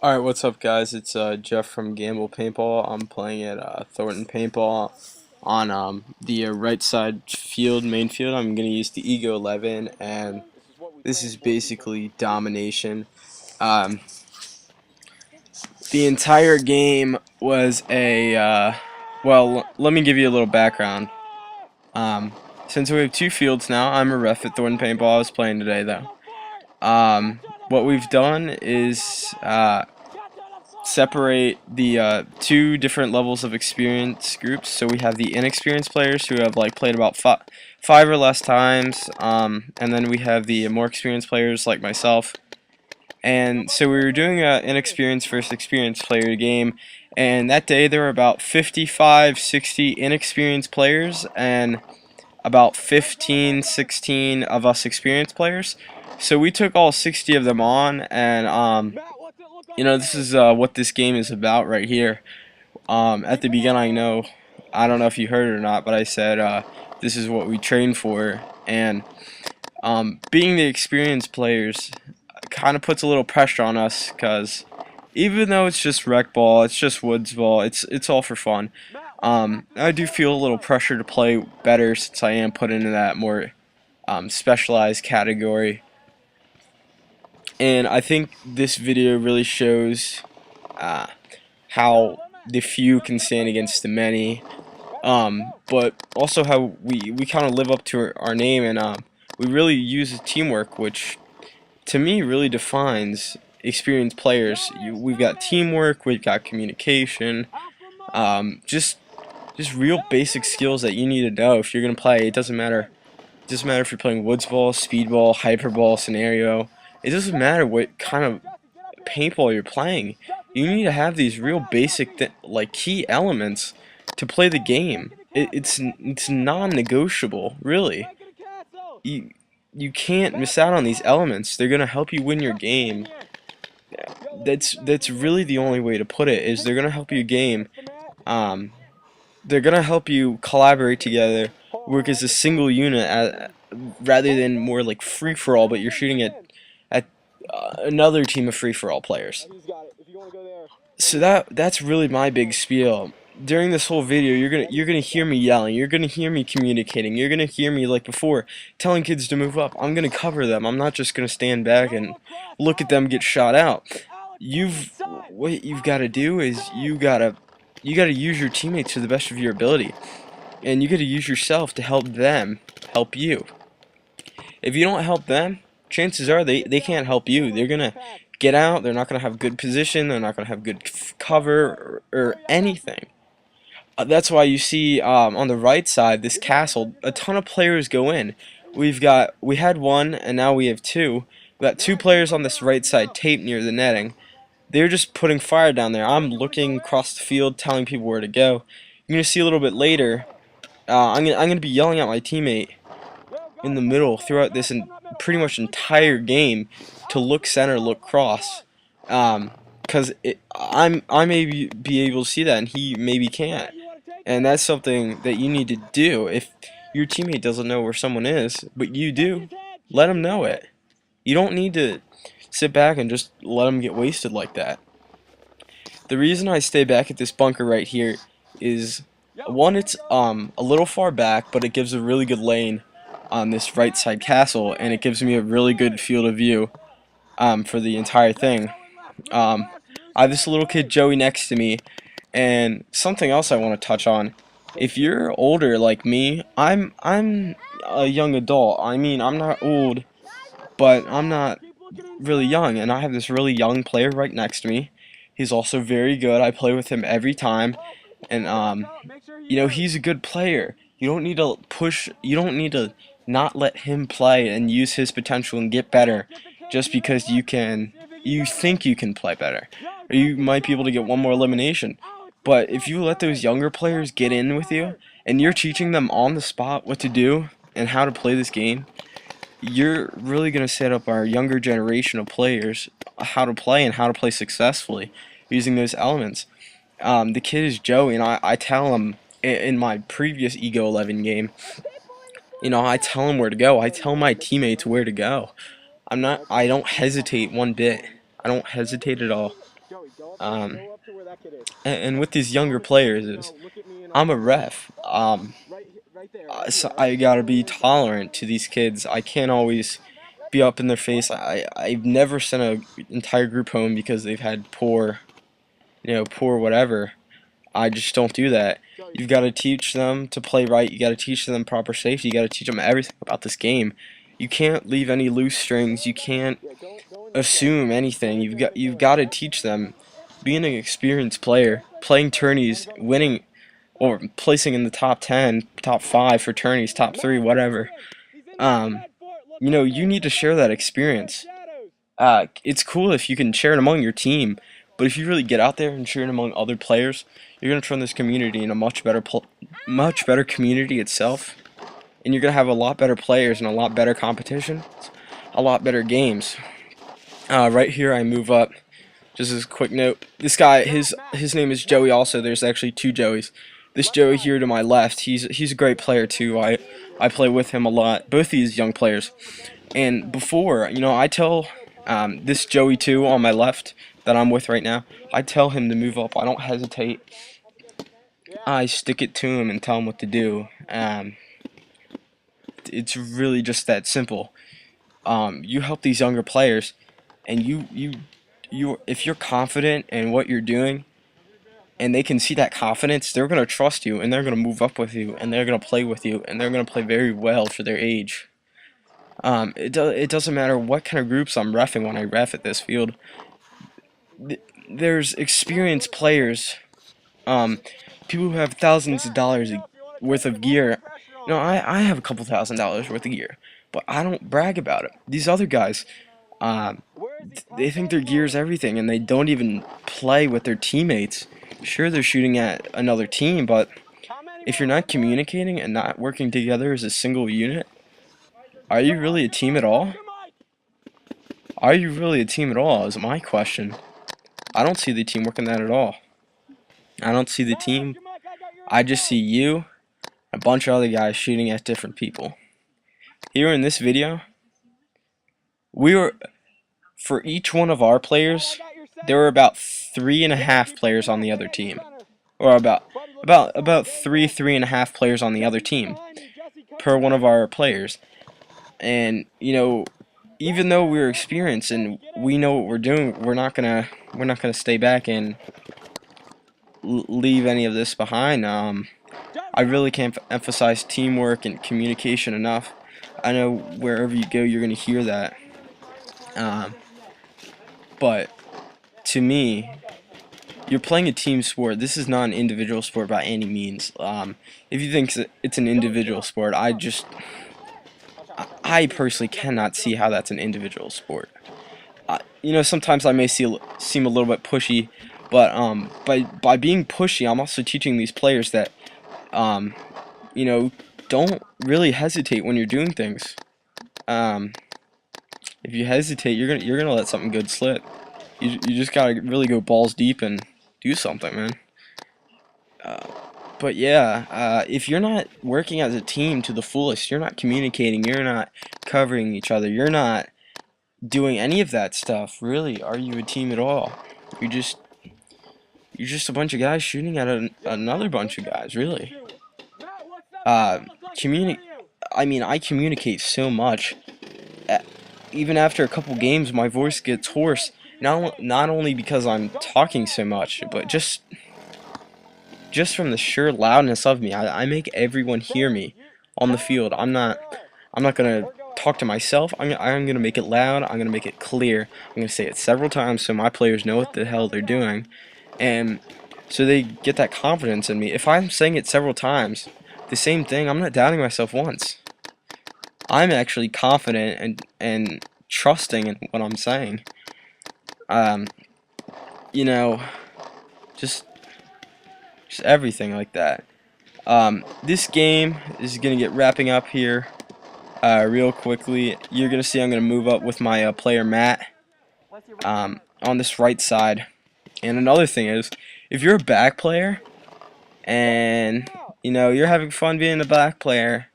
Alright, what's up guys? It's Jeff from Paintball. I'm playing at Thornton Paintball on the right side field, main field. I'm going to use the Ego 11, and this is basically domination. Um, the entire game was well, let me give you a little background. Since we have two fields now, I'm a ref at Thornton Paintball. I was playing today though. What we've done is separate the two different levels of experience groups. So we have the inexperienced players who have like played about five or less times, and then we have the more experienced players like myself. And so we were doing an inexperienced versus experienced player game, and that day there were about 55, 60 inexperienced players and about 15, 16 of us experienced players. So we took all 60 of them on, and this is what this game is about right here. At the beginning, I don't know if you heard it or not, but I said this is what we train for, and being the experienced players kind of puts a little pressure on us, because even though it's just rec ball, it's just woods ball, it's all for fun. I do feel a little pressure to play better since I am put into that more specialized category. And I think this video really shows how the few can stand against the many, but also how we kind of live up to our name, and we really use teamwork, which to me really defines experienced players. We've got teamwork, we've got communication, just real basic skills that you need to know if you're gonna play. It doesn't matter. It doesn't matter if you're playing woods ball, speed ball, hyper ball, scenario. It doesn't matter what kind of paintball you're playing. You need to have these real basic like key elements to play the game. It's non-negotiable, really. You can't miss out on these elements. They're gonna help you win your game. That's really the only way to put it. Is they're gonna help you game. They're gonna help you collaborate together, work as a single unit, rather than more like free for all. But you're shooting at another team of free for all players. So that's really my big spiel. During this whole video, you're gonna hear me yelling, you're gonna hear me communicating, you're gonna hear me, like before, telling kids to move up. I'm gonna cover them. I'm not just gonna stand back and look at them get shot out. What you've got to do is you gotta use your teammates to the best of your ability, and you gotta use yourself to help them help you. If you don't help them, chances are they can't help you. They're gonna get out. They're not gonna have good position. They're not gonna have good cover or anything. That's why you see on the right side, this castle, a ton of players go in. We had one, and now we have two. We got two players on this right side taped near the netting. They're just putting fire down there. I'm looking across the field, telling people where to go. You're gonna see a little bit later. I'm gonna be yelling at my teammate in the middle throughout this pretty much entire game to look center, look cross. Because I may be able to see that, and he maybe can't. And that's something that you need to do. If your teammate doesn't know where someone is, but you do, let them know it. You don't need to sit back and just let them get wasted like that. The reason I stay back at this bunker right here is, one, it's a little far back, but it gives a really good lane on this right side castle, and it gives me a really good field of view for the entire thing. I have this little kid Joey next to me, and something else I want to touch on. If you're older like me, I'm a young adult. I mean, I'm not old, but I'm not really young, and I have this really young player right next to me. He's also very good. I play with him every time, and he's a good player. You don't need to push. You don't need to not let him play and use his potential and get better just because you think you can play better, or you might be able to get one more elimination. But if you let those younger players get in with you, and you're teaching them on the spot what to do and how to play this game, you're really going to set up our younger generation of players how to play and how to play successfully using those elements. The kid is Joey, and I tell him in my previous Ego 11 game, I tell him where to go. I tell my teammates where to go. I don't hesitate one bit. I don't hesitate at all. Um, and with these younger players is I'm a ref. So I gotta be tolerant to these kids. I can't always be up in their face. I've never sent an entire group home because they've had poor whatever. I just don't do that. You've got to teach them to play right. You got to teach them proper safety. You got to teach them everything about this game. You can't leave any loose strings. You can't assume anything. You've got to teach them. Being an experienced player, playing tourneys, winning or placing in the top 10, top 5 for tourneys, top 3, whatever. Um, you need to share that experience. It's cool if you can share it among your team, but if you really get out there and share it among other players, you're gonna turn this community into a much better community itself, and you're gonna have a lot better players and a lot better competition, a lot better games. Right here, I move up. Just as a quick note, this guy, his name is Joey. Also, there's actually 2 Joeys. This Joey here to my left, he's a great player too. I play with him a lot. Both these young players. And before, I tell this Joey 2 on my left that I'm with right now, I tell him to move up. I don't hesitate. I stick it to him and tell him what to do. It's really just that simple. You help these younger players, and if you're confident in what you're doing, and they can see that confidence, they're gonna trust you, and they're gonna move up with you, and they're gonna play with you, and they're gonna play very well for their age. It doesn't matter what kind of groups I'm reffing when I ref at this field. There's experienced players, people who have thousands of dollars worth of gear. I have a couple $1,000s worth of gear, but I don't brag about it. These other guys, they think their gear is everything, and they don't even play with their teammates. Sure, they're shooting at another team, but if you're not communicating and not working together as a single unit, are you really a team at all? Are you really a team at all, is my question. I don't see the team working that at all. I don't see the team. I just see you, a bunch of other guys shooting at different people. Here in this video, for each one of our players, there were about 3.5 players on the other team. Or about 3.5 players on the other team per one of our players. And even though we're experienced and we know what we're doing, we're not gonna stay back and leave any of this behind. I really can't emphasize teamwork and communication enough. I know wherever you go, you're gonna hear that. But to me, you're playing a team sport. This is not an individual sport by any means. If you think it's an individual sport, I personally cannot see how that's an individual sport. Sometimes I may seem a little bit pushy, but by being pushy, I'm also teaching these players that, don't really hesitate when you're doing things. If you hesitate, you're gonna let something good slip. You just gotta really go balls deep and do something, man. But yeah, if you're not working as a team to the fullest, you're not communicating, you're not covering each other, you're not doing any of that stuff, really, are you a team at all? You're just a bunch of guys shooting at another bunch of guys, really. I communicate so much. Even after a couple games, my voice gets hoarse. Not only because I'm talking so much, but just from the sheer loudness of me. I make everyone hear me on the field. I'm not gonna talk to myself. I'm gonna make it loud. I'm gonna make it clear. I'm gonna say it several times so my players know what the hell they're doing, and so they get that confidence in me. If I'm saying it several times, the same thing, I'm not doubting myself once. I'm actually confident and trusting in what I'm saying. Just everything like that. This game is gonna get wrapping up here real quickly. You're gonna see I'm gonna move up with my player Matt on this right side. And another thing is, if you're a back player and you're having fun being a back player,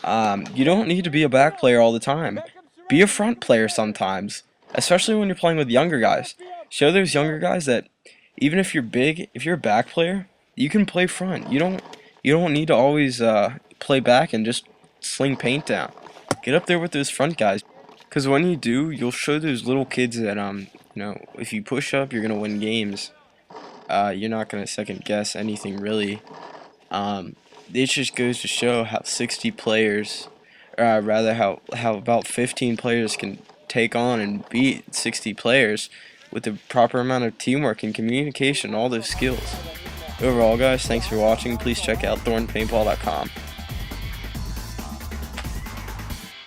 you don't need to be a back player all the time. Be a front player sometimes, especially when you're playing with younger guys. show those younger guys that even if you're big, if you're a back player, you can play front. You don't need to always play back and just sling paint down. Get up there with those front guys, because when you do, you'll show those little kids that if you push up, you're gonna win games. You're not gonna second guess anything really. Um, it just goes to show how 60 players, rather how about 15 players can take on and beat 60 players with the proper amount of teamwork and communication, all those skills. Overall, guys, thanks for watching. Please check out thorntonpaintball.com.